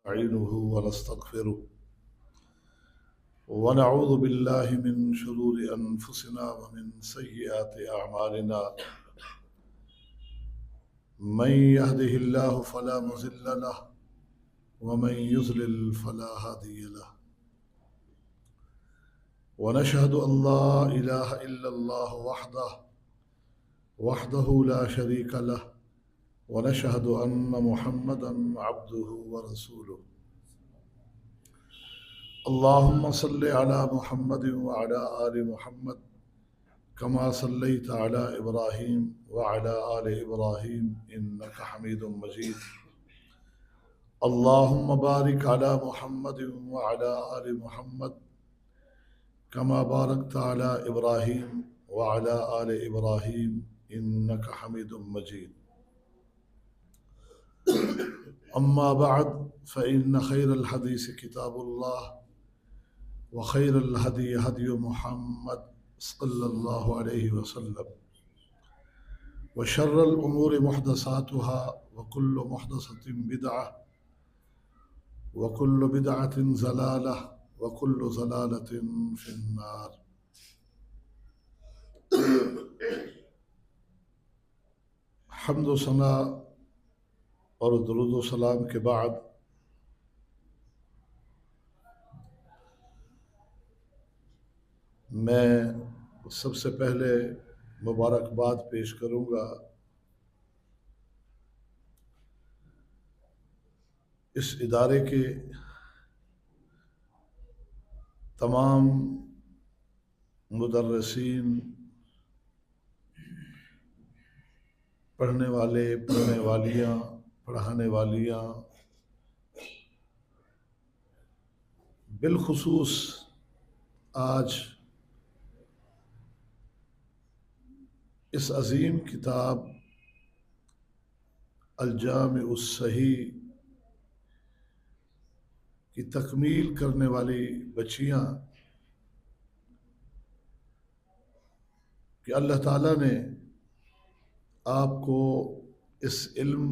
نستعينه ونستغفره ونعوذ بالله من شرور أنفسنا ومن سيئات أعمالنا من يهده الله فلا مضل له ومن يضلل فلا هادي له ونشهد أن لا إله إلا الله وحده لا شريك له ونشهد أن محمدا عبده ورسوله اللهم صل على محمد وعلى آل محمد كما صليت على إبراهيم وعلى آل إبراهيم إنك حميد مجيد اللهم بارك على محمد وعلى آل محمد كما باركت على إبراهيم وعلى آل إبراهيم إنك حميد مجيد أما بعد فإن خير الحديث كتاب الله وخير الهدي هدي محمد صلى الله عليه وسلم وشر الأمور محدثاتها وكل محدثة بدعة وكل بدعة ضلالة وكل ضلالة في النار حمد و ثنا اور درود و سلام کے بعد میں سب سے پہلے مبارکباد پیش کروں گا اس ادارے کے تمام مدرسین، پڑھنے والے، پڑھنے والیاں، پڑھانے والیاں، بالخصوص آج اس عظیم کتاب الجامع الصحیح کی تکمیل کرنے والی بچیاں کہ اللہ تعالیٰ نے آپ کو اس علم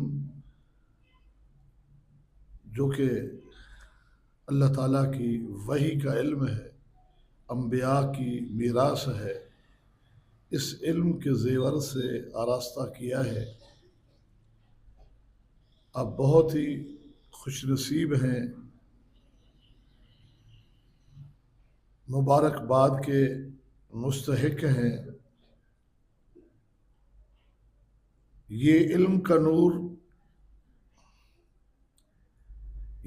جو کہ اللہ تعالیٰ کی وحی کا علم ہے، انبیاء کی میراث ہے، اس علم کے زیور سے آراستہ کیا ہے۔ آپ بہت ہی خوش نصیب ہیں، مبارکباد کے مستحق ہیں۔ یہ علم کا نور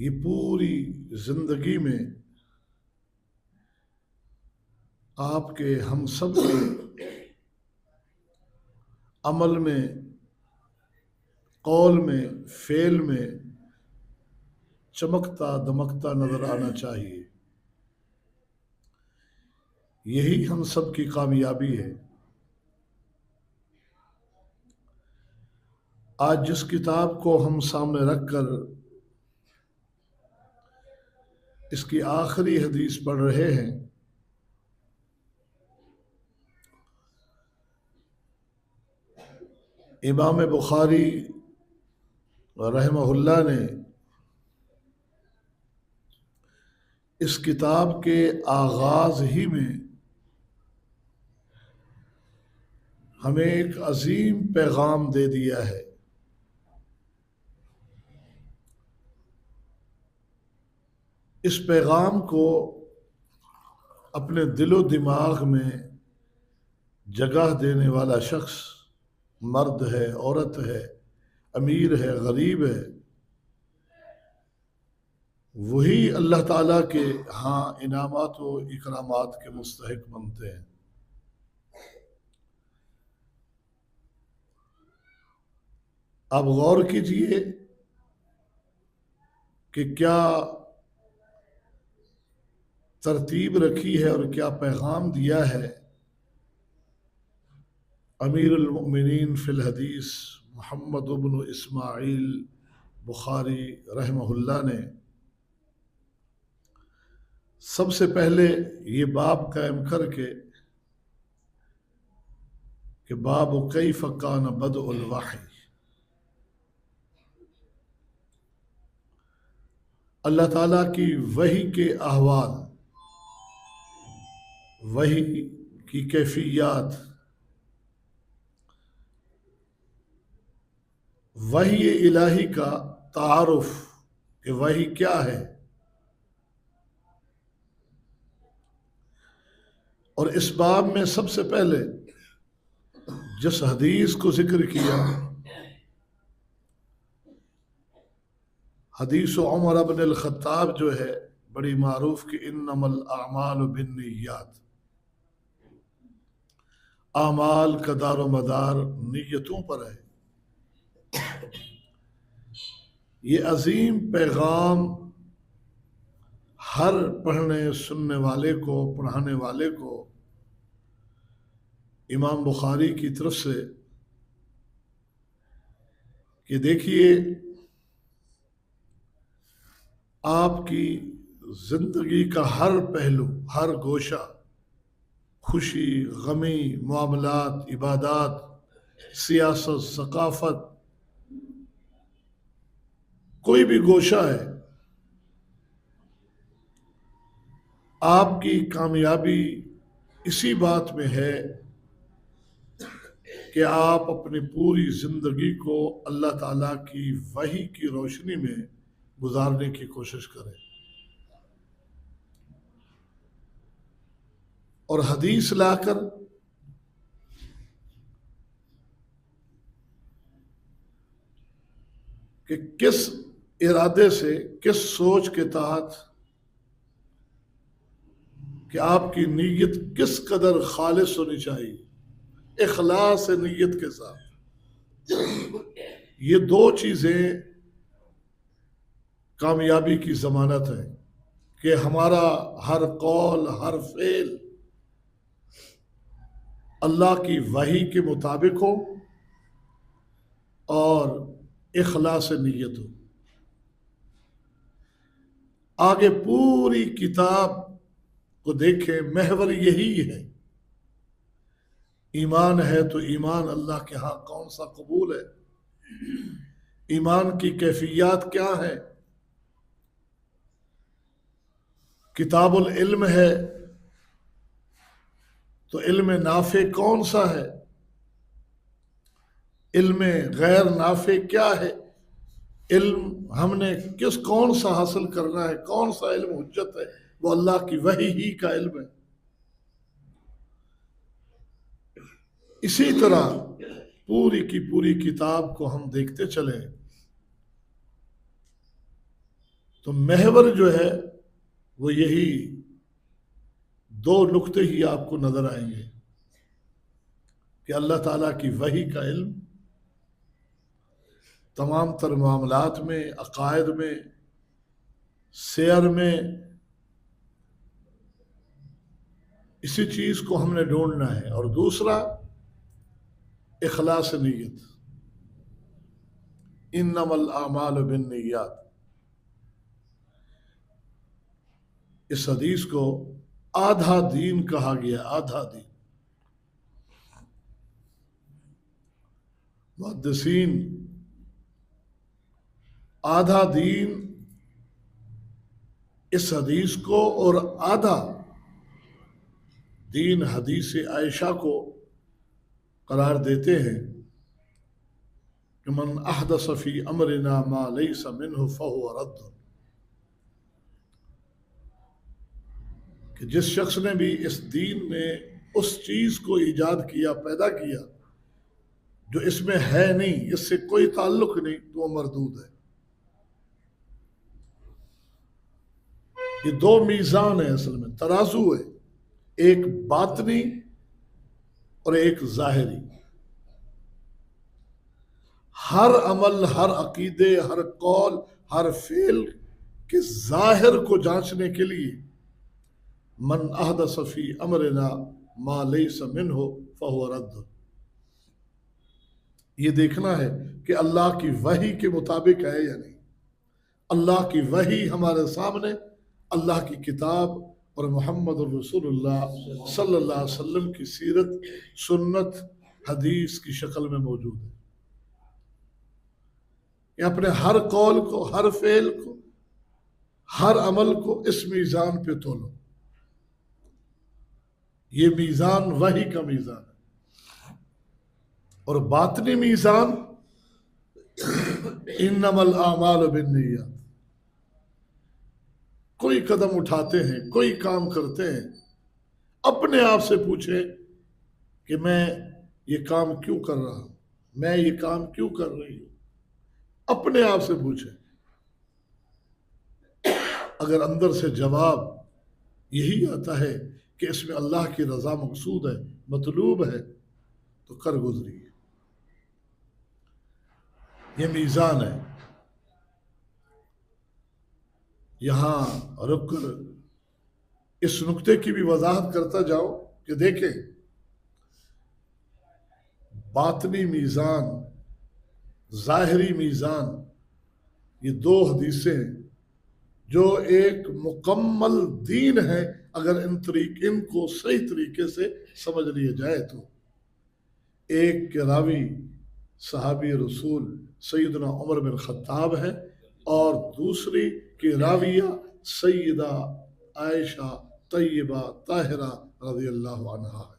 یہ پوری زندگی میں آپ کے ہم سب کے عمل میں، قول میں، فعل میں چمکتا دمکتا نظر آنا چاہیے۔ یہی ہم سب کی کامیابی ہے۔ آج جس کتاب کو ہم سامنے رکھ کر اس کی آخری حدیث پڑھ رہے ہیں، امام بخاری رحمہ اللہ نے اس کتاب کے آغاز ہی میں ہمیں ایک عظیم پیغام دے دیا ہے۔ اس پیغام کو اپنے دل و دماغ میں جگہ دینے والا شخص مرد ہے، عورت ہے، امیر ہے، غریب ہے، وہی اللہ تعالیٰ کے ہاں انعامات و اکرامات کے مستحق بنتے ہیں۔ آپ غور کیجئے کہ کیا ترتیب رکھی ہے اور کیا پیغام دیا ہے امیر المؤمنین فی الحدیث محمد بن اسماعیل بخاری رحمہ اللہ نے۔ سب سے پہلے یہ باب قائم کر کے کہ باب کیف کان بدء الوحی، اللہ تعالیٰ کی وحی کے احوال، وحی کی کیفیات، وحی الہی کا تعارف کہ وحی کیا ہے، اور اس باب میں سب سے پہلے جس حدیث کو ذکر کیا، حدیث عمر بن الخطاب جو ہے بڑی معروف کہ انما الاعمال بالنیات، اعمال کا دار و مدار نیتوں پر ہے۔ یہ عظیم پیغام ہر پڑھنے سننے والے کو، پڑھانے والے کو امام بخاری کی طرف سے کہ دیکھیے آپ کی زندگی کا ہر پہلو، ہر گوشہ، خوشی، غمی، معاملات، عبادات، سیاست، ثقافت، کوئی بھی گوشہ ہے، آپ کی کامیابی اسی بات میں ہے کہ آپ اپنی پوری زندگی کو اللہ تعالیٰ کی وحی کی روشنی میں گزارنے کی کوشش کریں۔ اور حدیث لا کر کہ کس ارادے سے، کس سوچ کے تحت، کہ آپ کی نیت کس قدر خالص ہونی چاہیے، اخلاص نیت کے ساتھ۔ یہ دو چیزیں کامیابی کی ضمانت ہے کہ ہمارا ہر قول، ہر فعل اللہ کی وحی کے مطابق ہو اور اخلاص نیت ہو۔ آگے پوری کتاب کو دیکھیں، محور یہی ہے۔ ایمان ہے تو ایمان اللہ کے ہاں کون سا قبول ہے، ایمان کی کیفیات کیا ہے، کتاب العلم ہے تو علم نافع کون سا ہے، علم غیر نافع کیا ہے، علم ہم نے کون سا حاصل کرنا ہے، کون سا علم حجت ہے، وہ اللہ کی وحی ہی کا علم ہے۔ اسی طرح پوری کی پوری کتاب کو ہم دیکھتے چلیں تو محور جو ہے وہ یہی دو نقطے ہی آپ کو نظر آئیں گے کہ اللہ تعالیٰ کی وحی کا علم تمام تر معاملات میں، عقائد میں، سیر میں، اسی چیز کو ہم نے ڈھونڈنا ہے۔ اور دوسرا اخلاص نیت، انما الاعمال بالنیات۔ اس حدیث کو آدھا دین کہا گیا، آدھا دین۔ محدثین آدھا دین اس حدیث کو اور آدھا دین حدیث عائشہ کو قرار دیتے ہیں کہ من احدث فی امرنا ما لیس منہ فہو رد، کہ جس شخص نے بھی اس دین میں اس چیز کو ایجاد کیا، پیدا کیا جو اس میں ہے نہیں، اس سے کوئی تعلق نہیں، تو وہ مردود ہے۔ یہ دو میزان ہیں، اصل میں ترازو ہے، ایک باطنی اور ایک ظاہری۔ ہر عمل، ہر عقیدے، ہر قول، ہر فعل کے ظاہر کو جانچنے کے لیے من احدث فی امرنا ما لیس منہ فہو رد، یہ دیکھنا ہے کہ اللہ کی وحی کے مطابق ہے یا نہیں۔ اللہ کی وحی ہمارے سامنے اللہ کی کتاب اور محمد الرسول اللہ صلی اللہ علیہ وسلم کی سیرت، سنت، حدیث کی شکل میں موجود ہے۔ یہ اپنے ہر قول کو، ہر فعل کو ہر عمل کو اس میزان پہ تولو. یہ میزان وحی کا میزان ہے. اور باطنی میزان انما الاعمال بالنیات. کوئی قدم اٹھاتے ہیں، کوئی کام کرتے ہیں، اپنے آپ سے پوچھیں کہ میں یہ کام کیوں کر رہا ہوں، میں یہ کام کیوں کر رہی ہوں. اپنے آپ سے پوچھیں. اگر اندر سے جواب یہی آتا ہے کہ اس میں اللہ کی رضا مقصود ہے، مطلوب ہے، تو کر گزریے. یہ میزان ہے. یہاں رک کر اس نقطے کی بھی وضاحت کرتا جاؤ کہ دیکھیں، باطنی میزان، ظاہری میزان، یہ دو حدیثیں ہیں جو ایک مکمل دین ہے اگر ان کو صحیح طریقے سے سمجھ لیا جائے تو. ایک کے راوی صحابی رسول سیدنا عمر بن خطاب ہے اور دوسری کی راویہ سیدہ عائشہ طیبہ طاہرہ رضی اللہ عنہا ہے.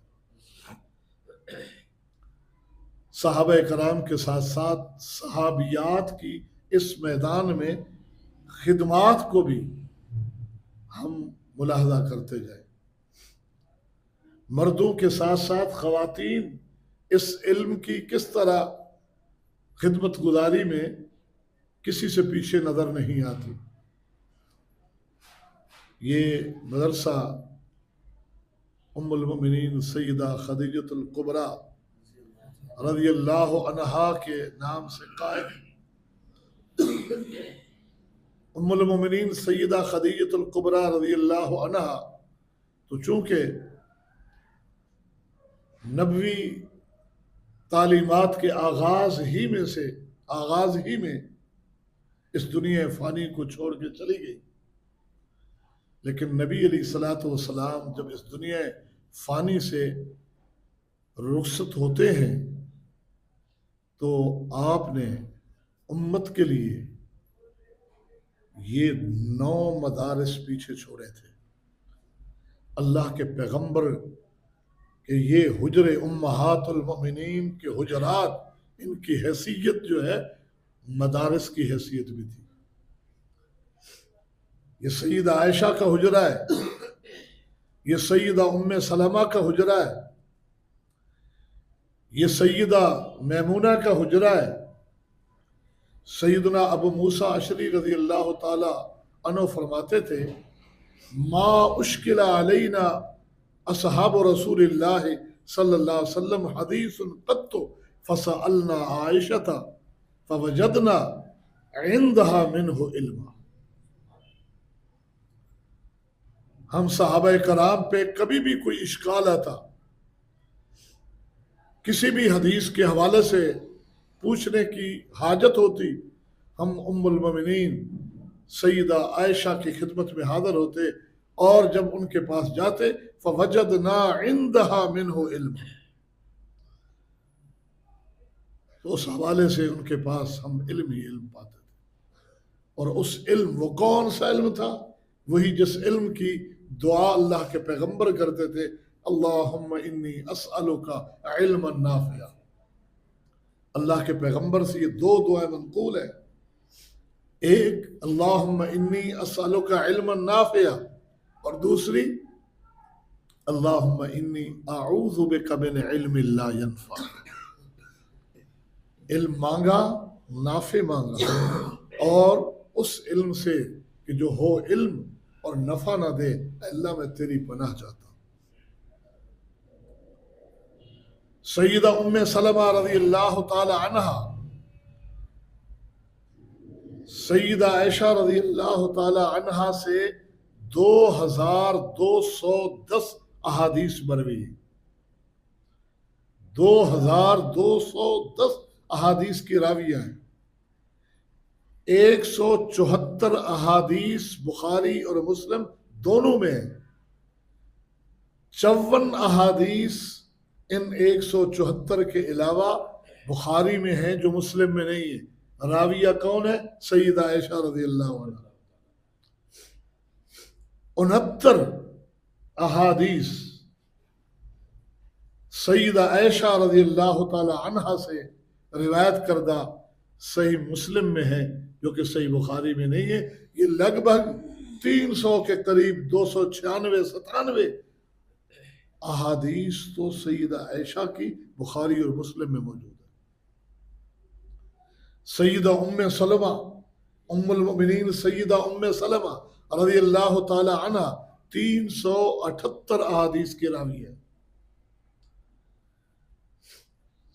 صحابہ کرام کے ساتھ ساتھ صحابیات کی اس میدان میں خدمات کو بھی ہم ملاحظہ کرتے جائیں. مردوں کے ساتھ ساتھ خواتین اس علم کی کس طرح خدمت گزاری میں کسی سے پیچھے نظر نہیں آتی. یہ مدرسہ ام المؤمنین سیدہ خدیجۃ الکبریٰ رضی اللہ عنہا کے نام سے قائم. ام المؤمنین سیدہ خدیجۃ الکبریٰ رضی اللہ عنہا تو چونکہ نبوی تعلیمات کے آغاز ہی میں اس دنیا فانی کو چھوڑ کے چلی گئی، لیکن نبی علیہ الصلوۃ والسلام جب اس دنیا فانی سے رخصت ہوتے ہیں تو آپ نے امت کے لیے یہ 9 مدارس پیچھے چھوڑے تھے. اللہ کے پیغمبر کہ یہ حجر امہات المؤمنین کے حجرات، ان کی حیثیت جو ہے مدارس کی حیثیت بھی تھی. یہ سیدہ عائشہ کا حجرہ ہے، یہ سیدہ ام سلمہ کا حجرہ ہے، یہ سیدہ میمونہ کا حجرہ ہے. سیدنا ابو موسیٰ اشعری رضی اللہ تعالی عنہ فرماتے تھے ما اشکل علینا اصحاب رسول اللہ صلی اللہ علیہ وسلم حدیث قط فسألنا عائشہ فوجدنا عندها منہ علما. ہم صحابہ کرام پہ کبھی بھی کوئی اشکال آتا، کسی بھی حدیث کے حوالے سے پوچھنے کی حاجت ہوتی، ہم ام المؤمنین سیدہ عائشہ کی خدمت میں حاضر ہوتے اور جب ان کے پاس جاتے فوجدنا عندها منہ علم، تو اس حوالے سے ان کے پاس ہم علم ہی علم پاتے تھے. اور اس علم، وہ کون سا علم تھا؟ وہی جس علم کی دعا اللہ کے پیغمبر کرتے تھے، اللہم انی اسألک علما نافعا. اللہ کے پیغمبر سے یہ 2 دعائیں منقول ہیں. ایک اللہم انی اسألک علما نافعا، اور دوسری اللہم انی اعوذ بک من علم لا ينفع. علم مانگا، نافع مانگا، اور اس علم سے کہ جو ہو علم اور نفع نہ دے، اللہ میں تیری پناہ چاہتا ہوں. سیدہ ام سلمہ رضی اللہ تعالی عنہا، سیدہ عائشہ رضی اللہ تعالی عنہا سے 2210 احادیث مروی، 2210 احادیث کی راویہ ہیں. 174 احادیث بخاری اور مسلم دونوں میں ہیں. 54 احادیث ان 174 کے علاوہ بخاری میں ہیں جو مسلم میں نہیں ہے. راویہ کون ہے؟ سیدہ عائشہ رضی اللہ عنہ. 69 احادیث سیدہ عائشہ رضی اللہ تعالی عنہا سے روایت کردہ صحیح مسلم میں ہے، جو کہ صحیح بخاری میں نہیں ہے۔ یہ لگ بھگ 300 کے قریب 296-97 احادیث تو سیدہ عائشہ کی بخاری اور مسلم میں موجود ہے۔ سیدہ ام سلمہ، ام المؤمنین سیدہ ام سلمہ رضی اللہ تعالی عنہ 378 احادیث کی راوی ہے۔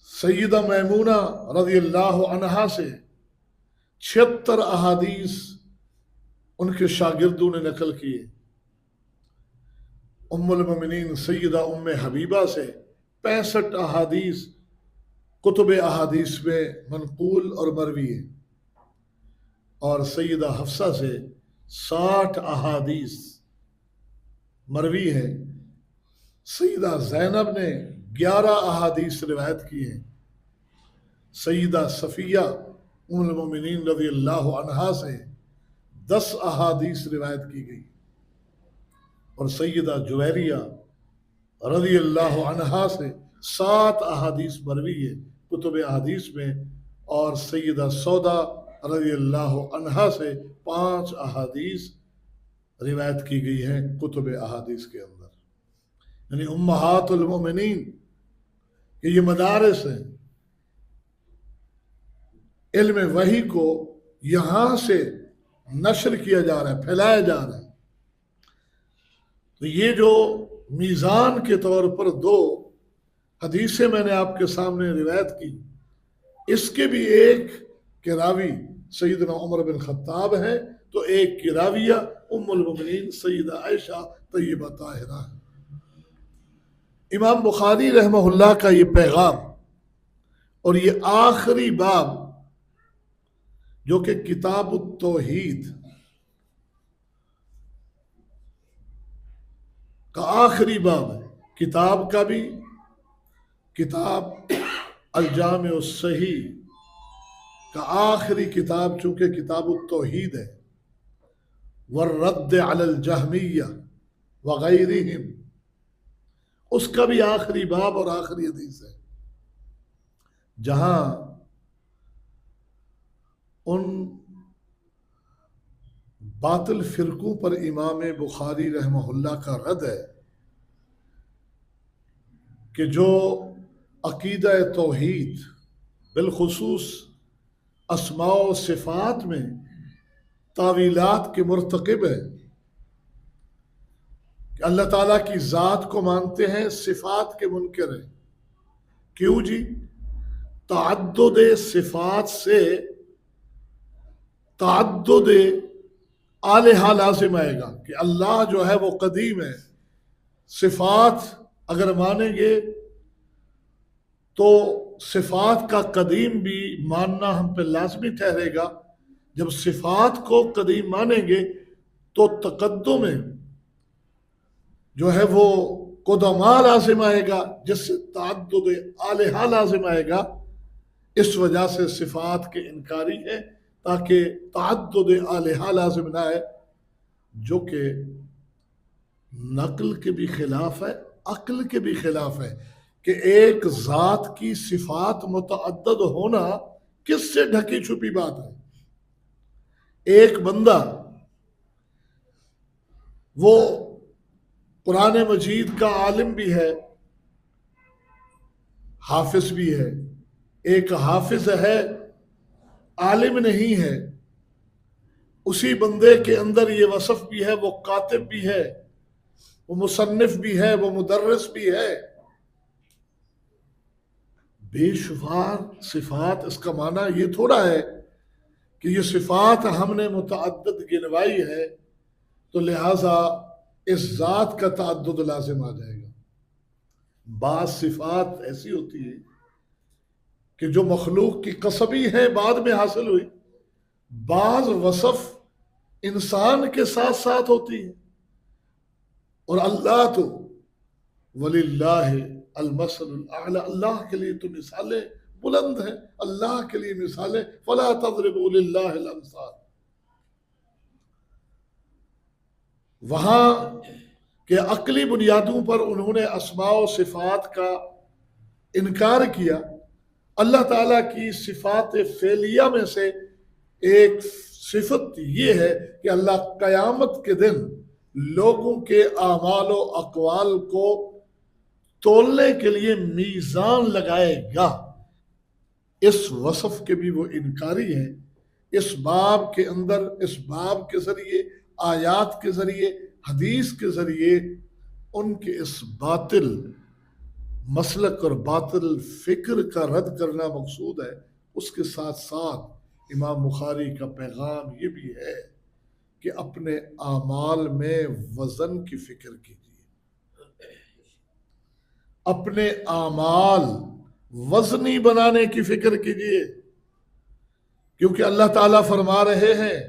سیدہ میمونہ رضی اللہ عنہا سے 76 احادیث ان کے شاگردوں نے نقل کیے۔ ام المؤمنین سیدہ ام حبیبہ سے 65 احادیث کتب احادیث میں منقول اور مروی ہے، اور سیدہ حفصہ سے 60 احادیث مروی ہے۔ سیدہ زینب نے 11 احادیث روایت کی ہیں۔ سیدہ صفیہ ام المؤمنین رضی اللہ عنہا سے 10 احادیث روایت کی گئی، اور سیدہ جویریہ رضی اللہ عنہا سے 7 احادیث مروی ہے کتب احادیث میں، اور سیدہ سودا رضی اللہ عنہا سے 5 احادیث روایت کی گئی ہیں کتب احادیث کے اندر۔ یعنی امہات المؤمنین کہ یہ مدارس ہیں، علم وحی کو یہاں سے نشر کیا جا رہا ہے، پھیلایا جا رہا ہے۔ تو یہ جو میزان کے طور پر 2 حدیثیں میں نے آپ کے سامنے روایت کی، اس کے بھی ایک کے راوی سیدنا عمر بن خطاب ہے، تو ایک کی راویہ ام المؤمنین سیدہ عائشہ طیبہ طاہرہ ہے۔ امام بخاری رحمہ اللہ کا یہ پیغام اور یہ آخری باب جو کہ کتاب التوحید کا آخری باب ہے، کتاب کا بھی کتاب الجامع الصحیح کا آخری کتاب چونکہ کتاب التوحید ہے، والرد علی الجہمیہ وغیرہم، اس کا بھی آخری باب اور آخری حدیث ہے، جہاں ان باطل فرقوں پر امام بخاری رحمہ اللہ کا رد ہے کہ جو عقیدہ توحید بالخصوص اسماء و صفات میں تاویلات کے مرتکب ہے، کہ اللہ تعالیٰ کی ذات کو مانتے ہیں، صفات کے منکر ہیں۔ کیوں جی؟ تعدد صفات سے تعدد آلہہ لازم آئے گا، کہ اللہ جو ہے وہ قدیم ہے۔ صفات اگر مانیں گے تو صفات کا قدیم بھی ماننا ہم پہ لازمی ٹھہرے گا۔ جب صفات کو قدیم مانیں گے تو تقدم میں جو ہے وہ قدماء لازم آئے گا، جس سے تعدد آلہہ لازم آئے گا۔ اس وجہ سے صفات کے انکاری ہے، تاکہ تعدد آلہہ لازم نہ آئے، جو کہ نقل کے بھی خلاف ہے، عقل کے بھی خلاف ہے، کہ ایک ذات کی صفات متعدد ہونا کس سے ڈھکی چھپی بات ہے۔ ایک بندہ وہ قرآن مجید کا عالم بھی ہے، حافظ بھی ہے، ایک حافظ ہے عالم نہیں ہے، اسی بندے کے اندر یہ وصف بھی ہے، وہ کاتب بھی ہے، وہ مصنف بھی ہے، وہ مدرس بھی ہے۔ بے شمار صفات، اس کا معنی یہ تھوڑا ہے کہ یہ صفات ہم نے متعدد گنوائی ہے تو لہٰذا اس ذات کا تعدد لازم آ جائے گا۔ بعض صفات ایسی ہوتی ہے کہ جو مخلوق کی قصبی ہے، بعد میں حاصل ہوئی، بعض وصف انسان کے ساتھ ساتھ ہوتی ہیں، اور اللہ تو وَلِلَّهِ الْمَثَلُ الْأَعْلَى، اللہ کے لیے تو مثالیں بلند ہیں، اللہ کے لیے مثالیں فَلَا تَضْرِبُوا لِلَّهِ الْأَمْثَالَ۔ وہاں کہ عقلی بنیادوں پر انہوں نے اسماء و صفات کا انکار کیا. اللہ تعالیٰ کی صفات فعلیہ میں سے ایک صفت یہ ہے کہ اللہ قیامت کے دن لوگوں کے اعمال و اقوال کو تولنے کے لیے میزان لگائے گا. اس وصف کے بھی وہ انکاری ہیں. اس باب کے اندر، اس باب کے ذریعے، آیات کے ذریعے، حدیث کے ذریعے ان کے اس باطل مسلک اور باطل فکر کا رد کرنا مقصود ہے. اس کے ساتھ ساتھ امام بخاری کا پیغام یہ بھی ہے کہ اپنے اعمال میں وزن کی فکر کیجیے. اپنے اعمال وزنی بنانے کی فکر کیجیے، کیونکہ اللہ تعالیٰ فرما رہے ہیں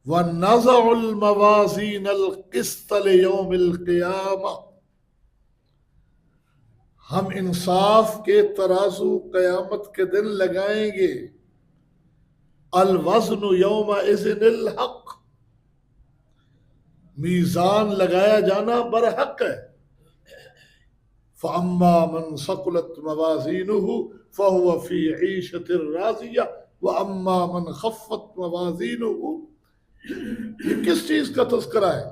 وَنَزَعُ الْمَوَازِينَ الْقِسْطَ لِيَوْمِ الْقِيَامَةِ، ہم انصاف کے ترازو قیامت کے دن لگائیں گے. الوزن یومئذ الحق، میزان لگایا جانا برحق ہے. فَأَمَّا مَنْ ثَقُلَتْ مَوَازِينُهُ فَهُوَ فِي عِيشَةٍ رَاضِيَةٍ وَأَمَّا مَنْ خَفَّتْ مَوَازِينُهُ، یہ کس چیز کا تذکرہ ہے؟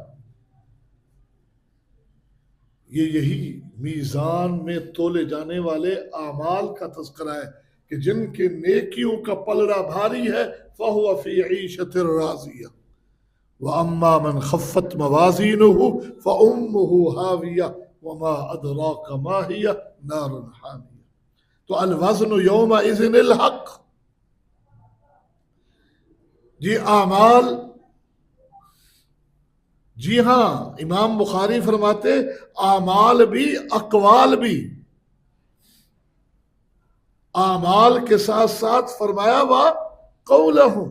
یہی میزان میں تولے جانے والے اعمال کا تذکرہ ہے کہ جن کے نیکیوں کا پلڑا بھاری ہے فَهُوَ فِي عِيشَةٍ رَاضِيَةٍ وَأَمَّا مَنْ خَفَّتْ مَوَازِينُهُ فَأُمُّهُ هَاوِيَةٌ وَمَا أَدْرَاكَ مَا هِيَ نَارٌ حَامِيَةٌ. تو الوزن یومئذ الحق، جی اعمال، جی ہاں امام بخاری فرماتے اعمال بھی اقوال بھی، اعمال کے ساتھ ساتھ فرمایا وَقَوْلَهُمْ،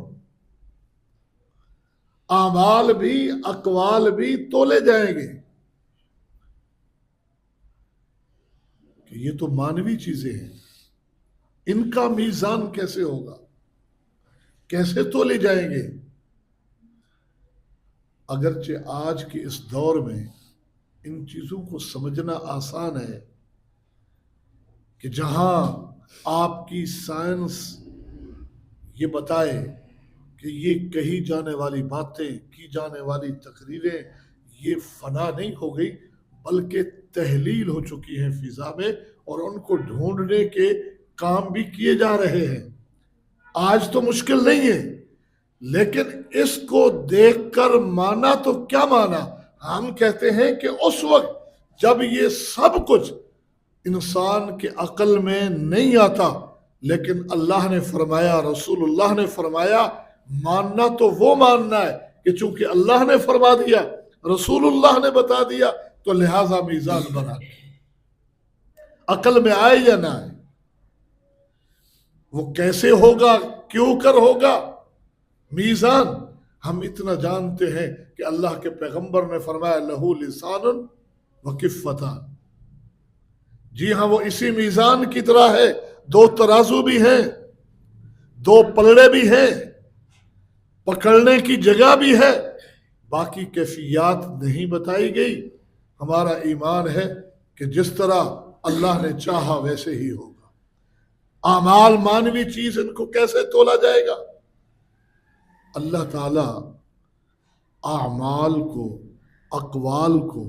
اعمال بھی اقوال بھی تولے جائیں گے. کہ یہ تو مانوی چیزیں ہیں، ان کا میزان کیسے ہوگا، کیسے تولے جائیں گے؟ اگرچہ آج کے اس دور میں ان چیزوں کو سمجھنا آسان ہے کہ جہاں آپ کی سائنس یہ بتائے کہ یہ کہی جانے والی باتیں، کی جانے والی تقریریں یہ فنا نہیں ہو گئی بلکہ تحلیل ہو چکی ہیں فضا میں، اور ان کو ڈھونڈنے کے کام بھی کیے جا رہے ہیں. آج تو مشکل نہیں ہے، لیکن اس کو دیکھ کر مانا تو کیا مانا؟ ہم کہتے ہیں کہ اس وقت جب یہ سب کچھ انسان کے عقل میں نہیں آتا، لیکن اللہ نے فرمایا، رسول اللہ نے فرمایا، ماننا تو وہ ماننا ہے کہ چونکہ اللہ نے فرما دیا، رسول اللہ نے بتا دیا، تو لہٰذا میزان بنا کے عقل میں آئے یا نہ آئے. وہ کیسے ہوگا، کیوں کر ہوگا میزان؟ ہم اتنا جانتے ہیں کہ اللہ کے پیغمبر نے فرمایا لہو لسان و کفتان. جی ہاں، وہ اسی میزان کی طرح ہے، دو ترازو بھی ہیں، دو پلڑے بھی ہیں، پکڑنے کی جگہ بھی ہے، باقی کیفیات نہیں بتائی گئی. ہمارا ایمان ہے کہ جس طرح اللہ نے چاہا ویسے ہی ہوگا. اعمال مانوی چیز، ان کو کیسے تولا جائے گا؟ اللہ تعالی اعمال کو، اقوال کو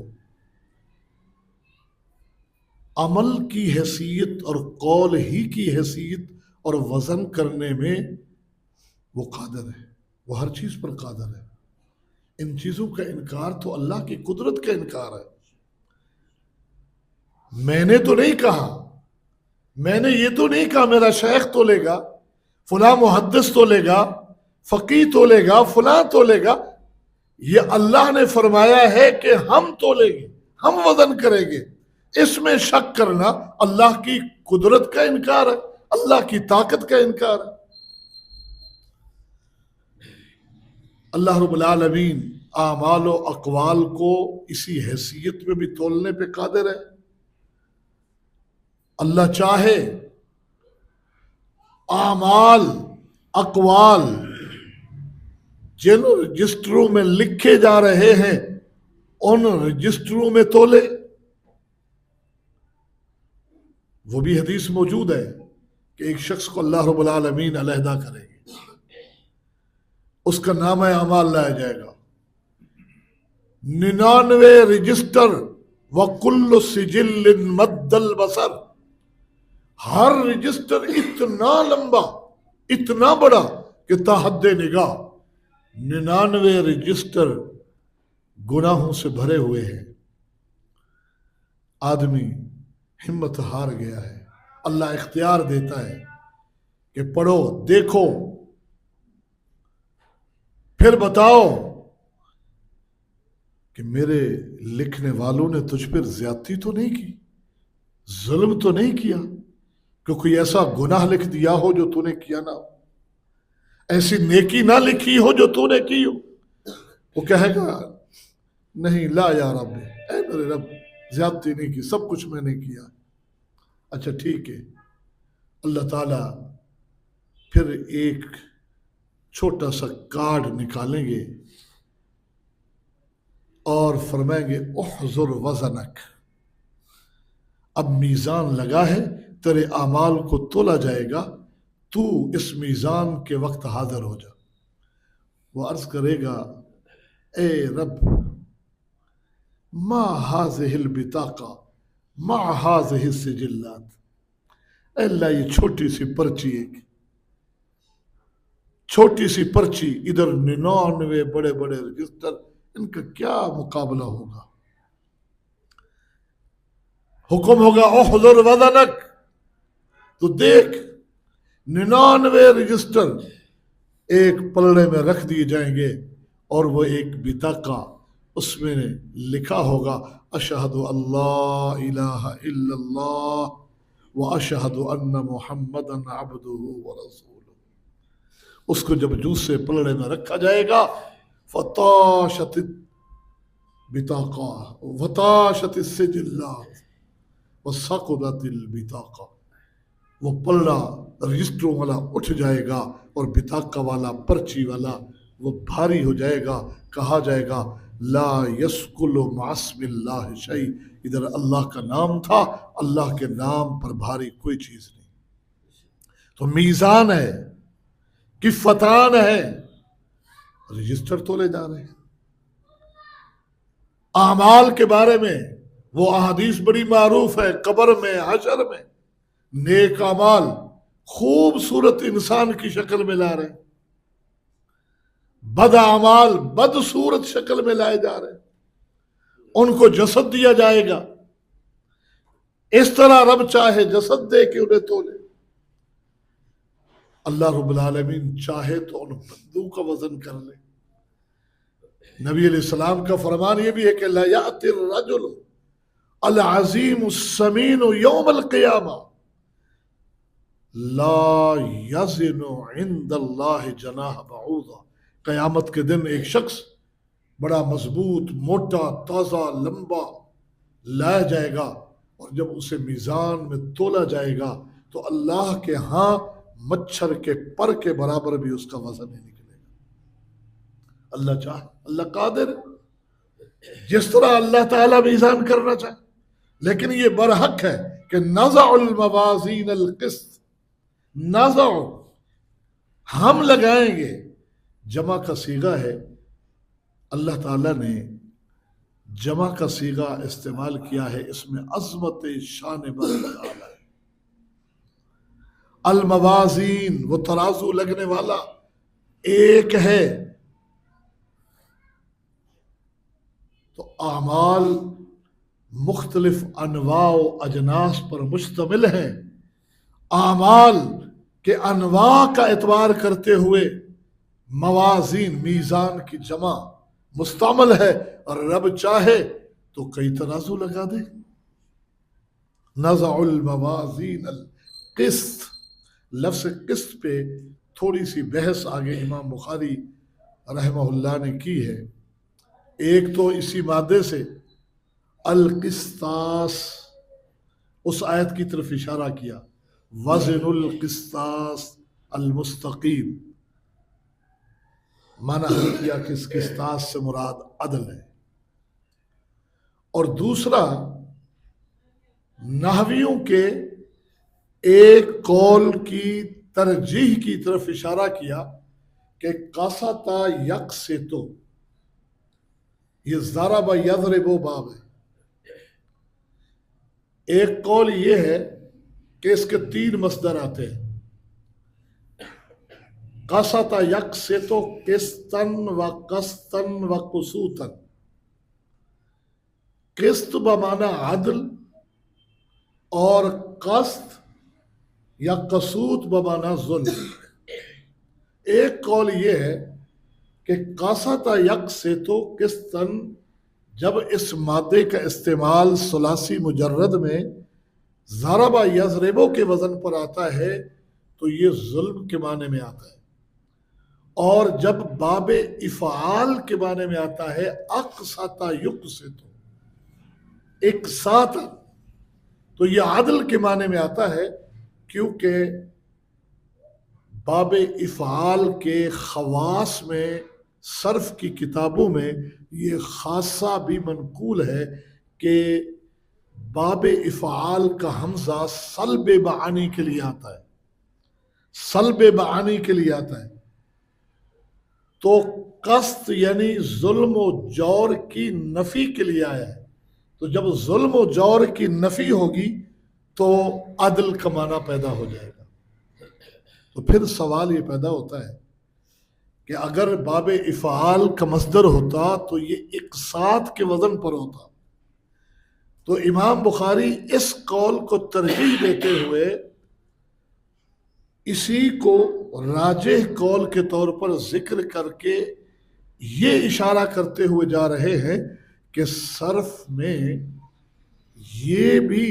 عمل کی حیثیت اور قول ہی کی حیثیت اور وزن کرنے میں وہ قادر ہے، وہ ہر چیز پر قادر ہے. ان چیزوں کا انکار تو اللہ کی قدرت کا انکار ہے. میں نے تو نہیں کہا، میں نے یہ تو نہیں کہا میرا شیخ تولے گا، فلاں محدث تولے گا، فقیہ تولے گا، فلاں تولے گا. یہ اللہ نے فرمایا ہے کہ ہم تولیں گے، ہم وزن کریں گے. اس میں شک کرنا اللہ کی قدرت کا انکار ہے، اللہ کی طاقت کا انکار ہے. اللہ رب العالمین اعمال و اقوال کو اسی حیثیت میں بھی تولنے پہ قادر ہے. اللہ چاہے اعمال اقوال جن رجسٹروں میں لکھے جا رہے ہیں ان رجسٹروں میں تولے. وہ بھی حدیث موجود ہے کہ ایک شخص کو اللہ رب العالمین علیحدہ کرے گی، اس کا نامہ اعمال لایا جائے گا، 99 رجسٹر، وَكُلُّ سِجِلٍ مَدَّ الْبَصَرِ، ہر رجسٹر اتنا لمبا، اتنا بڑا کہ تا حد نگاہ 99 رجسٹر گناہوں سے بھرے ہوئے ہیں. آدمی ہمت ہار گیا ہے. اللہ اختیار دیتا ہے کہ پڑھو، دیکھو، پھر بتاؤ کہ میرے لکھنے والوں نے تجھ پر زیادتی تو نہیں کی، ظلم تو نہیں کیا، کہ کوئی ایسا گناہ لکھ دیا ہو جو تو نے کیا نہ ہو، ایسی نیکی نہ لکھی ہو جو تو نے کی ہو. وہ کہے گا نہیں، لا یا رب، اے میرے رب، زیادتی نہیں کی، سب کچھ میں نے کیا. اچھا ٹھیک ہے. اللہ تعالیٰ پھر ایک چھوٹا سا کارڈ نکالیں گے اور فرمائیں گے احضر وزنک، اب میزان لگا ہے، تیرے اعمال کو تولا جائے گا، تو اس میزان کے وقت حاضر ہو جا. وہ عرض کرے گا اے رب، ما هذه البطاقہ ما هذه السجلات، اے اللہ یہ چھوٹی سی پرچی، ایک چھوٹی سی پرچی، ادھر 99 بڑے بڑے رجسٹر، ان کا کیا مقابلہ ہوگا. حکم ہوگا احضر وزنک، تو دیکھ 99 رجسٹر ایک پلڑے میں رکھ دیے جائیں گے، اور وہ ایک بطاقہ، اس میں لکھا ہوگا اشہد اللہ الہ الا اللہ واشہد ان محمدا عبدہ ورسولہ. اس کو جب جوس سے پلڑے میں رکھا جائے گا، فطاشت البطاقہ وطاشت السجلات وثقلت البطاقہ، وہ پلڑا رجسٹروں والا اٹھ جائے گا اور بطاقہ والا، پرچی والا وہ بھاری ہو جائے گا. کہا جائے گا لا یثقل مع اسم اللہ شیء، ادھر اللہ کا نام تھا، اللہ کے نام پر بھاری کوئی چیز نہیں. تو میزان ہے، کفتان ہے، رجسٹر تولے جا رہے ہیں. اعمال کے بارے میں وہ احادیث بڑی معروف ہے، قبر میں، حشر میں نیک اعمال خوبصورت انسان کی شکل میں لا رہے ہیں، بد اعمال بدصورت شکل میں لائے جا رہے ہیں. ان کو جسد دیا جائے گا، اس طرح رب چاہے جسد دے کے انہیں تولے. اللہ رب العالمین چاہے تو ان بندوں کا وزن کر لے. نبی علیہ السلام کا فرمان یہ بھی ہے کہ لا یأتی الرجل العظیم السمین یوم القیامہ لا یزن عند اللہ جناح بعوضہ. قیامت کے دن ایک شخص بڑا مضبوط، موٹا، تازہ، لمبا لایا جائے گا، اور جب اسے میزان میں تولا جائے گا تو اللہ کے ہاں مچھر کے پر کے برابر بھی اس کا وزن نہیں نکلے گا. اللہ چاہے، اللہ قادر، جس طرح اللہ تعالیٰ میزان کرنا چاہے. لیکن یہ برحق ہے کہ نزع الموازین القسط، نزع ہم لگائیں گے، جمع کا صیغہ ہے. اللہ تعالیٰ نے جمع کا صیغہ استعمال کیا ہے، اس میں عظمت شان تعالیٰ ہے. الموازین، وہ ترازو لگنے والا ایک ہے. تو اعمال مختلف انواع و اجناس پر مشتمل ہیں. اعمال کے انواع کا اعتبار کرتے ہوئے موازین، میزان کی جمع مستعمل ہے، اور رب چاہے تو کئی ترازو لگا دے. نزع الموازین القسط، لفظ قسط پہ تھوڑی سی بحث آگے امام بخاری رحمہ اللہ نے کی ہے. ایک تو اسی مادے سے القسطاس، اس آیت کی طرف اشارہ کیا، وزن القسطاس المستقیم، معنی کیا کہ اس قسطاس سے مراد عدل ہے. اور دوسرا نحویوں کے ایک قول کی ترجیح کی طرف اشارہ کیا کہ قاستا یقسطو، یہ ضرب یضرب باب ہے۔ ایک قول یہ ہے کہ اس کے 3 مصدر آتے ہیں، قاستا یقسطو قسطن و قسطن و قسوطن۔ قسط بمعنی عدل اور قسط یا قسوط بمعنی ظلم۔ ایک قول یہ ہے کہ قاسط یقسطو قسطن، جب اس مادے کا استعمال ثلاثی مجرد میں ضرب یضربو کے وزن پر آتا ہے تو یہ ظلم کے معنی میں آتا ہے، اور جب باب افعال کے معنی میں آتا ہے اقسط یقسط اقساط، تو یہ عدل کے معنی میں آتا ہے، کیونکہ باب افعال کے خواص میں صرف کی کتابوں میں یہ خاصہ بھی منقول ہے کہ باب افعال کا حمزہ سلب معانی کے لیے آتا ہے، سلب معانی کے لیے آتا ہے۔ تو قسط یعنی ظلم و جور کی نفی کے لیے آیا ہے، تو جب ظلم و جور کی نفی ہوگی تو عدل کا معنی پیدا ہو جائے گا۔ تو پھر سوال یہ پیدا ہوتا ہے کہ اگر باب افعال کا مصدر ہوتا تو یہ اقساط کے وزن پر ہوتا، تو امام بخاری اس قول کو ترجیح دیتے ہوئے اسی کو راجح قول کے طور پر ذکر کر کے یہ اشارہ کرتے ہوئے جا رہے ہیں کہ صرف میں یہ بھی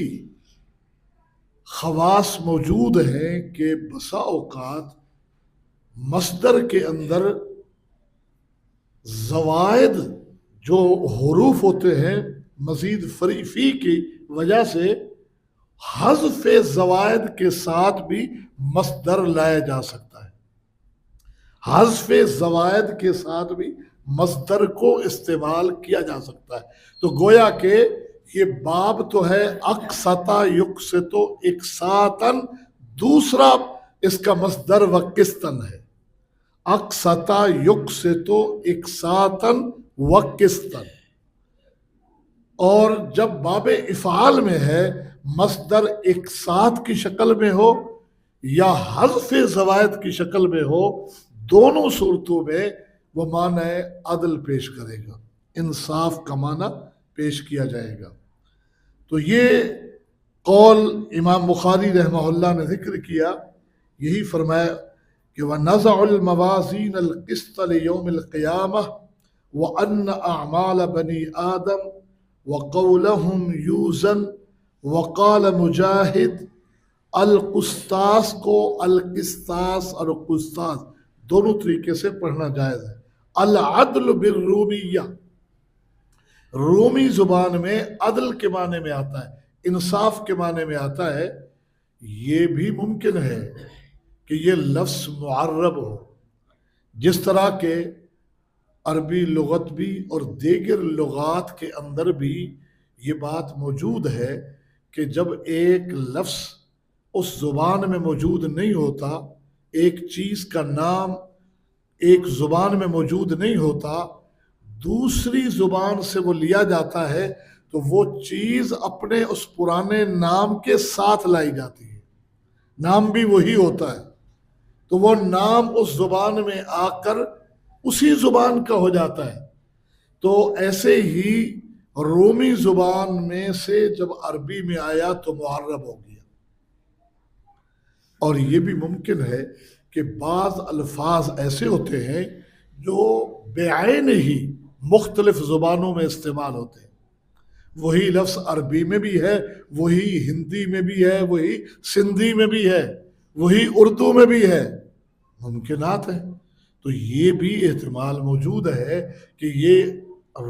خواص موجود ہیں کہ بسا اوقات مصدر کے اندر زوائد جو حروف ہوتے ہیں مزید فی کی وجہ سے حذف زوائد کے ساتھ بھی مصدر لایا جا سکتا ہے، حذف زوائد کے ساتھ بھی مصدر کو استعمال کیا جا سکتا ہے۔ تو گویا کہ یہ باب تو ہے اقسط یقسط اقساطا، دوسرا اس کا مصدر وقسطن ہے، اقسط یقسط اقساطا وقسطن۔ اور جب باب افعال میں ہے مصدر اقساط کی شکل میں ہو یا حذف زوائد کی شکل میں ہو، دونوں صورتوں میں وہ معنی عدل پیش کرے گا، انصاف کا معنی پیش کیا جائے گا۔ تو یہ قول امام بخاری رحمہ اللہ نے ذکر کیا، یہی فرمایا کہ وَنَزَعُ الْمَوَازِينَ الْقِسْطَ لِيَوْمِ الْقِيَامَةِ وَأَنَّ أَعْمَالَ بَنِي آدَمَ وَقَوْلَهُمْ يُوزَنُ۔ وقال مجاہد، القسطاس کو القسطاس اور قسطاس دونوں طریقے سے پڑھنا جائز ہے۔ العدل بالرومیہ، رومی زبان میں عدل کے معنی میں آتا ہے، انصاف کے معنی میں آتا ہے۔ یہ بھی ممکن ہے کہ یہ لفظ معرب ہو، جس طرح کہ عربی لغت بھی اور دیگر لغات کے اندر بھی یہ بات موجود ہے کہ جب ایک لفظ اس زبان میں موجود نہیں ہوتا، ایک چیز کا نام ایک زبان میں موجود نہیں ہوتا، دوسری زبان سے وہ لیا جاتا ہے تو وہ چیز اپنے اس پرانے نام کے ساتھ لائی جاتی ہے، نام بھی وہی ہوتا ہے، تو وہ نام اس زبان میں آ کر اسی زبان کا ہو جاتا ہے۔ تو ایسے ہی رومی زبان میں سے جب عربی میں آیا تو معرب ہو گیا۔ اور یہ بھی ممکن ہے کہ بعض الفاظ ایسے ہوتے ہیں جو بعین ہی مختلف زبانوں میں استعمال ہوتے ہیں، وہی لفظ عربی میں بھی ہے، وہی ہندی میں بھی ہے، وہی سندھی میں بھی ہے، وہی اردو میں بھی ہے، ممکنات ہیں۔ تو یہ بھی احتمال موجود ہے کہ یہ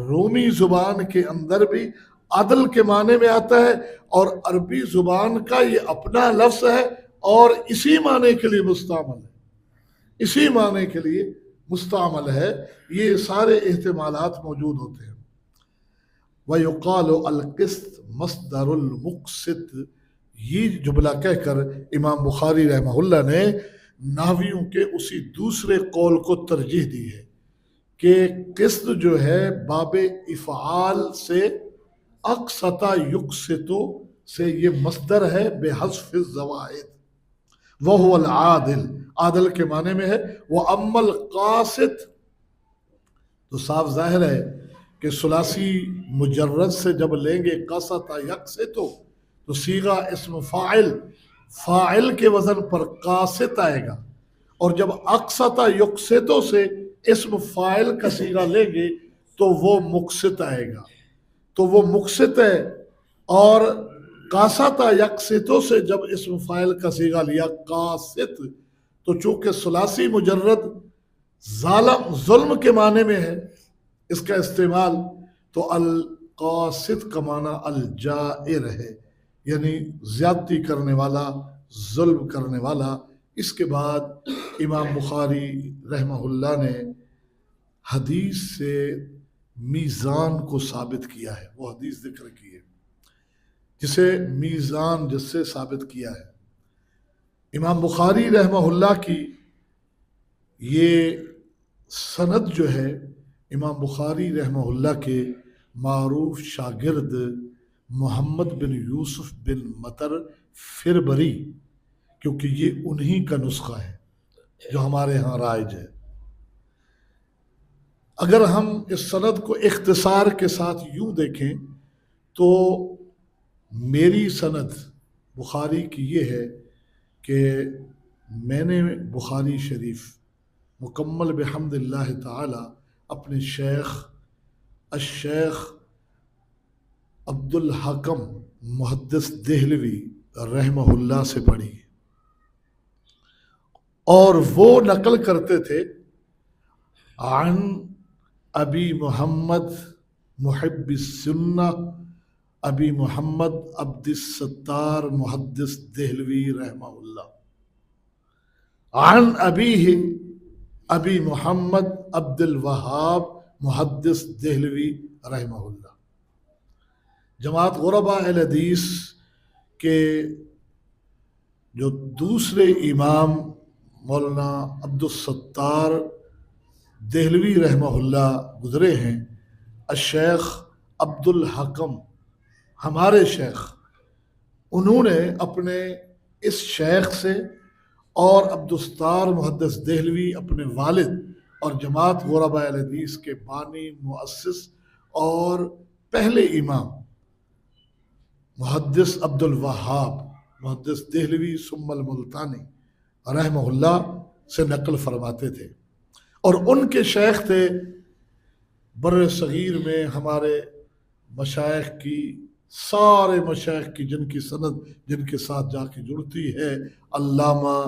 رومی زبان کے اندر بھی عدل کے معنی میں آتا ہے، اور عربی زبان کا یہ اپنا لفظ ہے اور اسی معنی کے لیے مستعمل ہے، اسی معنی کے لیے مستعمل ہے۔ یہ سارے احتمالات موجود ہوتے ہیں۔ وَيُقَالُ الْقِسْط مَصْدَرُ الْمُقْسِط، یہ جملہ کہہ کر امام بخاری رحمہ اللہ نے نحویوں کے اسی دوسرے قول کو ترجیح دی ہے کہ قسط جو ہے باب افعال سے اقسط یقسط سے یہ مصدر ہے بحذف الزوائد، وہو العادل، عادل کے معنی میں ہے، وَأَمَّا الْقَاسِط، تو صاف ظاہر ہے کہ ثلاثی مجرد سے جب لیں گے قسط یقسط تو صیغہ اسم فاعل کے وزن پر قاسط آئے گا، اور جب اقسط یقسط سے اسم فاعل کا صیغہ لیں گے تو وہ مقسط آئے گا، تو وہ مقسط ہے۔ اور قاسط یقسط سے جب اسم فاعل کا صیغہ لیا قاسط، تو چونکہ ثلاثی مجرد ظلم کے معنی میں ہے اس کا استعمال، تو القاسط کا معنی الجائر ہے، یعنی زیادتی کرنے والا، ظلم کرنے والا۔ اس کے بعد امام بخاری رحمہ اللہ نے حدیث سے میزان کو ثابت کیا ہے، وہ حدیث ذکر کی ہے جسے میزان جس سے ثابت کیا ہے۔ امام بخاری رحمہ اللہ کی یہ سند جو ہے، امام بخاری رحمہ اللہ کے معروف شاگرد محمد بن یوسف بن مطر فربری، کیونکہ یہ انہی کا نسخہ ہے جو ہمارے ہاں رائج ہے۔ اگر ہم اس سند کو اختصار کے ساتھ یوں دیکھیں تو میری سند بخاری کی یہ ہے کہ میں نے بخاری شریف مکمل بحمد اللہ تعالی اپنے شیخ الشیخ عبد الحکم محدث دہلوی رحمہ اللہ سے پڑھی، اور وہ نقل کرتے تھے عن ابی محمد محب السنہ ابی محمد عبد الستار محدث دہلوی رحمہ اللہ، عن ابیہ ابی محمد عبد الوہاب محدث دہلوی رحمہ اللہ۔ جماعت غرباء الحدیث کے جو دوسرے امام مولانا عبد الستار دہلوی رحمہ اللہ گزرے ہیں، الشیخ عبد الحکم ہمارے شیخ، انہوں نے اپنے اس شیخ سے اور عبد الستار محدث دہلوی اپنے والد اور جماعت غرباء الحدیث کے بانی مؤسس اور پہلے امام محدث عبد الوہاب محدث دہلوی ثم الملتانی رحمہ اللہ سے نقل فرماتے تھے، اور ان کے شیخ تھے بر صغیر میں ہمارے مشائخ کی، سارے مشائخ کی جن کی سند جن کے ساتھ جا کے جڑتی ہے، علامہ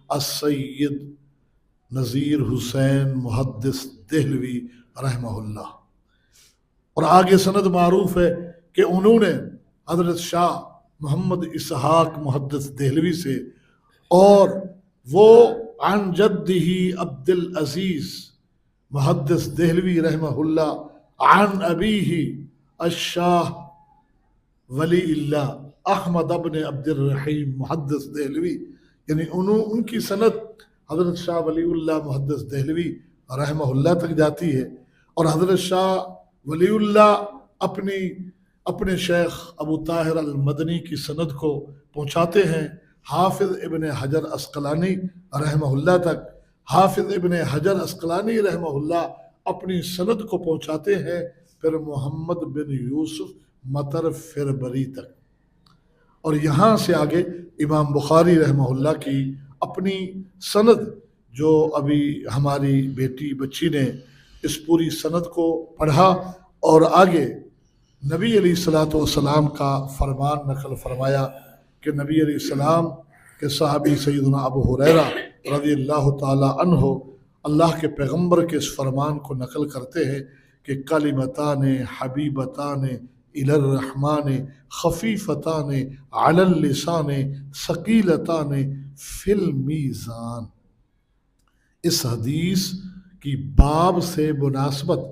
السید نذیر حسین محدث دہلوی رحمہ اللہ۔ اور آگے سند معروف ہے کہ انہوں نے حضرت شاہ محمد اسحاق محدث دہلوی سے، اور وہ عن جدہ عبد العزیز محدث دہلوی رحمہ اللہ عن ابیہ الشاہ ولی اللہ احمد ابن عبد الرحیم محدث دہلوی، یعنی ان کی سند حضرت شاہ ولی اللہ محدث دہلوی رحمہ اللہ تک جاتی ہے، اور حضرت شاہ ولی اللہ اپنے شیخ ابو طاہر المدنی کی سند کو پہنچاتے ہیں حافظ ابن حجر عسقلانی رحمہ اللہ تک۔ حافظ ابن حجر عسقلانی رحمہ اللہ اپنی سند کو پہنچاتے ہیں پھر محمد بن یوسف مطر فربری تک، اور یہاں سے آگے امام بخاری رحمہ اللہ کی اپنی سند، جو ابھی ہماری بیٹی بچی نے اس پوری سند کو پڑھا، اور آگے نبی علیہ الصلوۃ والسلام کا فرمان نقل فرمایا کہ نبی علیہ السلام کے صحابی سیدنا ابو ہریرہ رضی اللہ تعالی عنہ اللہ کے پیغمبر کے اس فرمان کو نقل کرتے ہیں کہ کلمتان حبیبتان الی الرحمن خفیفتان علی اللسان ثقیلتان فی المیزان۔ اس حدیث کی باب سے مناسبت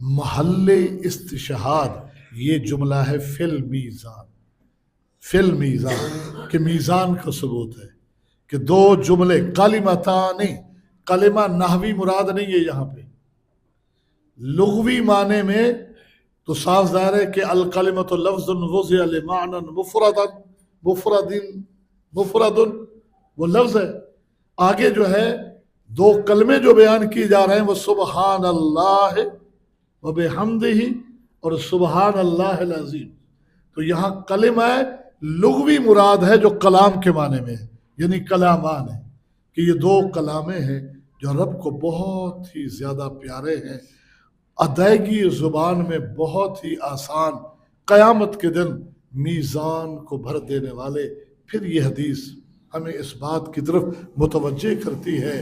محل استشہاد یہ جملہ ہے فی المیزان، فی المیزان کہ میزان کا ثبوت ہے کہ دو جملے کلمتان، کلمہ نحوی مراد نہیں ہے یہاں پہ، لغوی معنی میں تو صاف ظاہر ہے کہ الکلمۃ لفظ وضع لمعنی مفرد وہ لفظ ہے. آگے جو ہے دو کلمے جو بیان کیے جا رہے ہیں وہ سبحان اللہ و بحمدہ اور سبحان اللہ العظیم. تو یہاں کلمہ لغوی مراد ہے جو کلام کے معنی میں ہے، یعنی کلامان ہے کہ یہ دو کلامیں ہیں جو رب کو بہت ہی زیادہ پیارے ہیں، ادائیگی زبان میں بہت ہی آسان، قیامت کے دن میزان کو بھر دینے والے. پھر یہ حدیث ہمیں اس بات کی طرف متوجہ کرتی ہے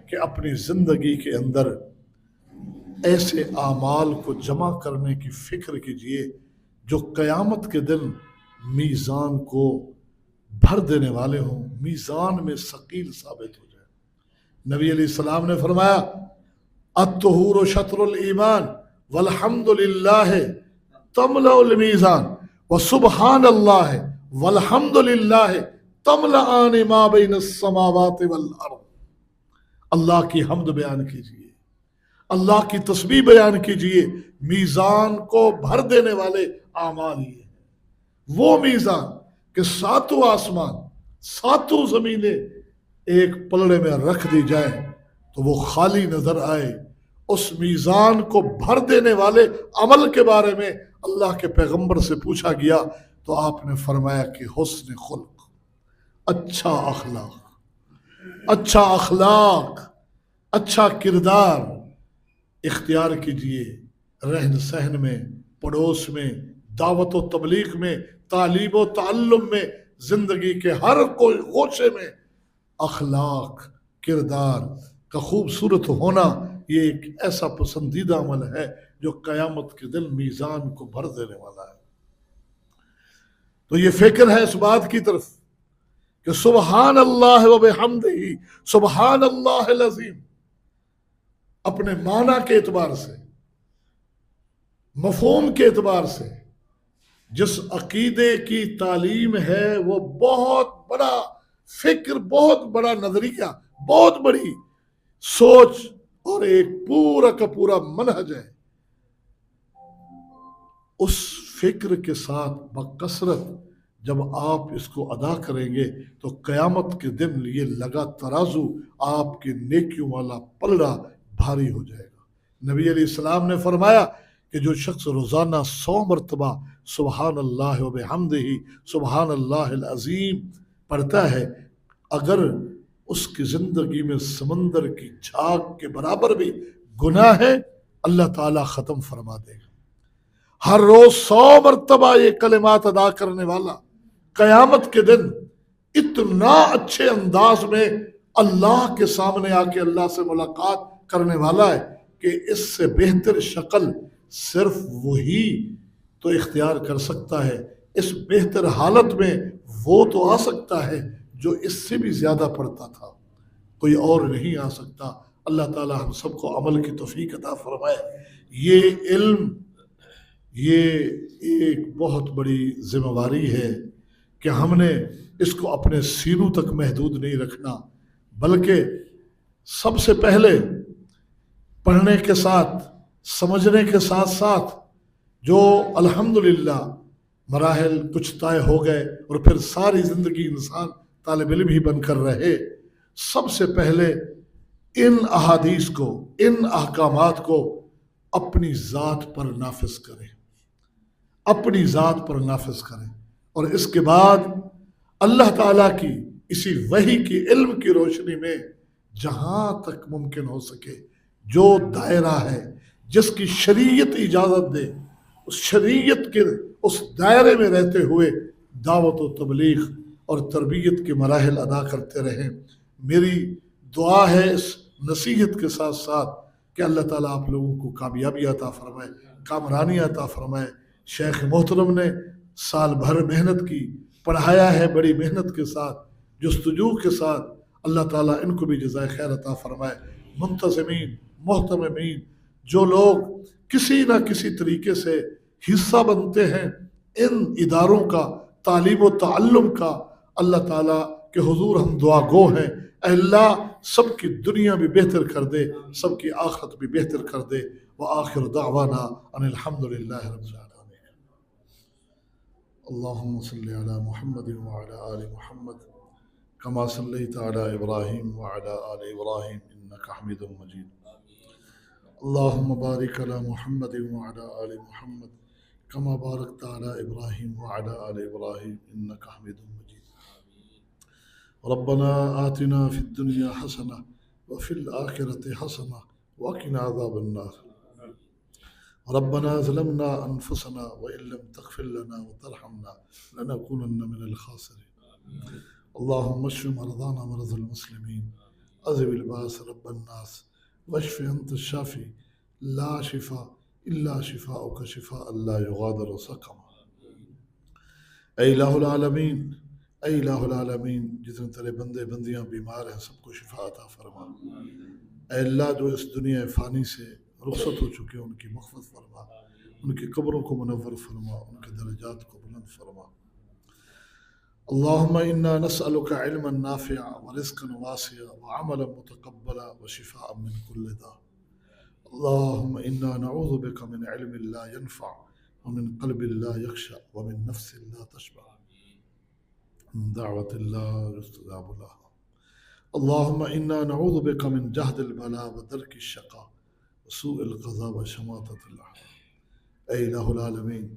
کہ اپنی زندگی کے اندر ایسے اعمال کو جمع کرنے کی فکر کیجئے جو قیامت کے دن میزان کو بھر دینے والے ہوں، میزان میں ثقیل ثابت ہو جائے. نبی علیہ السلام نے فرمایا الطہور شطر الایمان والحمد للہ تملأ المیزان وسبحان اللہ والحمد للہ تملأان ما بین السماوات والارض. اللہ کی حمد بیان کیجئے، اللہ کی تسبیح بیان کیجئے. میزان کو بھر دینے والے اعمال یہ ہیں، وہ میزان کہ ساتوں آسمان ساتوں زمینیں ایک پلڑے میں رکھ دی جائیں تو وہ خالی نظر آئے. اس میزان کو بھر دینے والے عمل کے بارے میں اللہ کے پیغمبر سے پوچھا گیا تو آپ نے فرمایا کہ حسن خلق، اچھا اخلاق، اچھا اخلاق، اچھا کردار اختیار کیجئے. رہن سہن میں، پڑوس میں، دعوت و تبلیغ میں، تعلیم و تعلم میں، زندگی کے ہر کوئی گوشے میں اخلاق، کردار کا خوبصورت ہونا یہ ایک ایسا پسندیدہ عمل ہے جو قیامت کے دن میزان کو بھر دینے والا ہے. تو یہ فکر ہے اس بات کی طرف کہ سبحان اللہ و بحمدہ سبحان اللہ العظیم اپنے معنی کے اعتبار سے، مفہوم کے اعتبار سے جس عقیدے کی تعلیم ہے وہ بہت بڑا فکر، بہت بڑا نظریہ، بہت بڑی سوچ اور ایک پورا کا پورا منہج ہے. اس فکر کے ساتھ بکثرت جب آپ اس کو ادا کریں گے تو قیامت کے دن یہ لگا ترازو آپ کی نیکیوں والا پلڑا بھاری ہو جائے گا. نبی علیہ السلام نے فرمایا کہ جو شخص روزانہ 100 مرتبہ سبحان اللہ و بحمدہ سبحان اللہ العظیم پڑھتا ہے، اگر اس کی زندگی میں سمندر کی جھاگ کے برابر بھی گناہ ہے اللہ تعالیٰ ختم فرما دے گا. ہر روز 100 مرتبہ یہ کلمات ادا کرنے والا قیامت کے دن اتنا اچھے انداز میں اللہ کے سامنے آ کے اللہ سے ملاقات کرنے والا ہے کہ اس سے بہتر شکل صرف وہی تو اختیار کر سکتا ہے. اس بہتر حالت میں وہ تو آ سکتا ہے جو اس سے بھی زیادہ پڑھتا تھا، کوئی اور نہیں آ سکتا. اللہ تعالیٰ ہم سب کو عمل کی توفیق عطا فرمائے. یہ علم یہ ایک بہت بڑی ذمہ داری ہے کہ ہم نے اس کو اپنے سینوں تک محدود نہیں رکھنا، بلکہ سب سے پہلے پڑھنے کے ساتھ سمجھنے کے ساتھ ساتھ جو الحمدللہ مراحل کچھ طے ہو گئے اور پھر ساری زندگی انسان طالب علم ہی بن کر رہے، سب سے پہلے ان احادیث کو، ان احکامات کو اپنی ذات پر نافذ کریں، اپنی ذات پر نافذ کریں، اور اس کے بعد اللہ تعالیٰ کی اسی وحی کی علم کی روشنی میں جہاں تک ممکن ہو سکے جو دائرہ ہے جس کی شریعت اجازت دے اس شریعت کے اس دائرے میں رہتے ہوئے دعوت و تبلیغ اور تربیت کے مراحل ادا کرتے رہیں. میری دعا ہے اس نصیحت کے ساتھ ساتھ کہ اللہ تعالیٰ آپ لوگوں کو کامیابی عطا فرمائے، کامرانی عطا فرمائے. شیخ محترم نے سال بھر محنت کی، پڑھایا ہے بڑی محنت کے ساتھ، جستجو کے ساتھ. اللہ تعالیٰ ان کو بھی جزائے خیر عطا فرمائے. منتظمین، محتممین، جو لوگ کسی نہ کسی طریقے سے حصہ بنتے ہیں ان اداروں کا، تعلیم و تعلم کا، اللہ تعالیٰ کے حضور ہم دعا گو ہیں، اے اللہ سب کی دنیا بھی بہتر کر دے، سب کی آخرت بھی بہتر کر دے۔ وآخر دعوانا ان الحمد للہ رب العالمین۔ اللہم صلی علی محمد وعلی آل محمد کما صلیت علی ابراہیم وعلی آل ابراہیم انک حمید مجید۔ اللہم بارک علی محمد وعلی آل محمد کما بارکت علی ابراہیم وعلی آل ابراہیم انک حمید مجید۔ ربنا آتنا فی الدنیا حسنہ وفی الآخرۃ حسنہ وقنا عذاب النار۔ ربنا ظلمنا انفسنا وإن لم تغفر لنا وترحمنا لنكونن من الخاسرين۔ اللهم اشف مرضانا مرضى المسلمين، اذهب الباس رب الناس، واشف انت الشافي لا شفاء الا شفاؤك شفاء لا يغادر سقما۔ اے الہ العالمین، اے الہ العالمین، جتنے تیرے بندے بندیاں بیمار ہیں سب کو شفا عطا فرما۔ اے اللہ جو اس دنیا فانی سے رخصت ہو چکے ان کی مغفرت فرما، ان کی قبروں کو منور فرما، ان کے درجات کو بلند فرما۔ اللہم انا نسألک علما نافعا ورزقا واسعا وعملا متقبلا وشفاء من كل داء۔ اللہم انا نعوذ بک من علم لا ينفع ومن قلب لا يخشع ومن نفس لا تشبع من دعوة لا يستجاب لها۔ اللہم انا نعوذ بک من جہد البلاء ودرک الشقاء وسوء القضاء وشماتة الأعداء۔ اے الہ العالمین،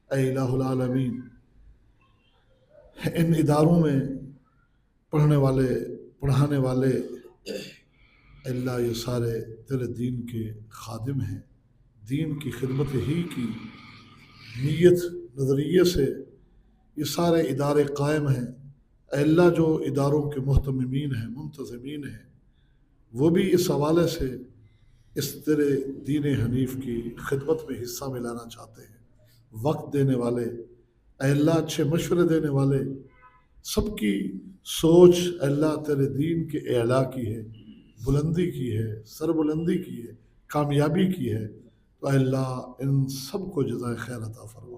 اے الہ العالمین، ان اداروں میں پڑھانے والے اللہ یہ سارے تیرے دین کے خادم ہیں، دین کی خدمت ہی کی نیت نظریے سے یہ سارے ادارے قائم ہیں۔ اے اللہ جو اداروں کے محتممین ہیں، منتظمین ہیں، وہ بھی اس حوالے سے اس تیرے دین حنیف کی خدمت میں حصہ ملانا چاہتے ہیں، وقت دینے والے، اے اللہ اچھے مشورے دینے والے، سب کی سوچ اے اللہ تیرے دین کے اعلیٰ کی ہے، بلندی کی ہے، سربلندی کی ہے، کامیابی کی ہے۔ تو اے اللہ ان سب کو جزائے خیر عطا فرما۔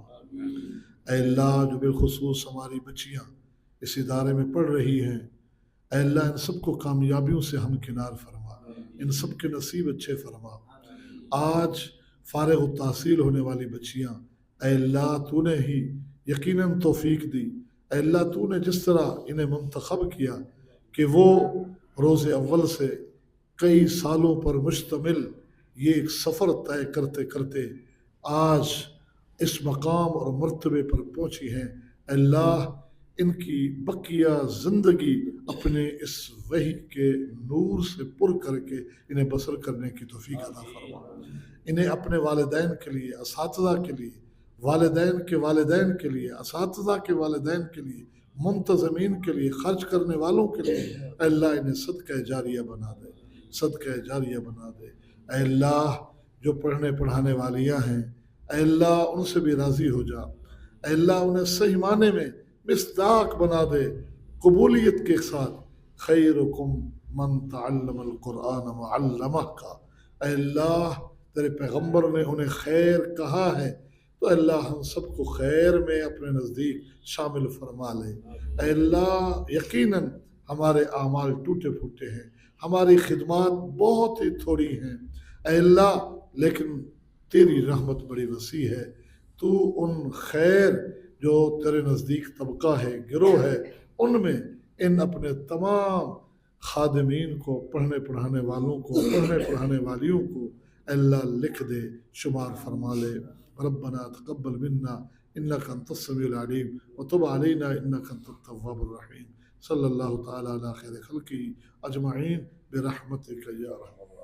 اے اللہ جو بالخصوص ہماری بچیاں اس ادارے میں پڑھ رہی ہیں، اے اللہ ان سب کو کامیابیوں سے ہمکنار فرما، ان سب کے نصیب اچھے فرما۔ آج فارغ التحصیل ہونے والی بچیاں، اے اللہ تو نے ہی یقیناً توفیق دی، اے اللہ تو نے جس طرح انہیں منتخب کیا کہ وہ روز اول سے کئی سالوں پر مشتمل یہ ایک سفر طے کرتے کرتے آج اس مقام اور مرتبے پر پہنچی ہیں، اے اللہ ان کی بقیہ زندگی اپنے اس وحی کے نور سے پر کر کے انہیں بسر کرنے کی توفیق عطا فرما۔ انہیں اپنے والدین کے لیے، اساتذہ کے لیے، والدین کے والدین کے لیے، اساتذہ کے والدین کے لیے، منتظمین کے لیے، خرچ کرنے والوں کے لیے، اے اللہ انہیں صدقہ جاریہ بنا دے، صدقہ جاریہ بنا دے۔ اے اللہ جو پڑھنے پڑھانے والیاں ہیں، اے اللہ ان سے بھی راضی ہو جا، اے اللہ انہیں صحیح معنی میں مصداق بنا دے قبولیت کے ساتھ۔ خیرکم من تعلم القرآن وعلمہ کا، اے اللہ تیرے پیغمبر نے انہیں خیر کہا ہے، تو اللہ ہم سب کو خیر میں اپنے نزدیک شامل فرما لے۔ اے اللہ یقیناً ہمارے اعمال ٹوٹے پھوٹے ہیں، ہماری خدمات بہت ہی تھوڑی ہیں، اے اللہ لیکن تیری رحمت بڑی وسیع ہے۔ تو ان خیر جو تیرے نزدیک طبقہ ہے، گروہ ہے، ان میں ان اپنے تمام خادمین کو، پڑھنے پڑھانے والوں کو، پڑھنے پڑھانے والیوں کو اے اللہ لکھ دے، شمار فرما لے۔ ربنا تقبل منا انك انت السميع العليم وتب علينا انك انت التواب الرحيم۔ صلی اللہ تعالی علی خیر خلقہ اجمعین برحمتک یا ارحم الراحمین۔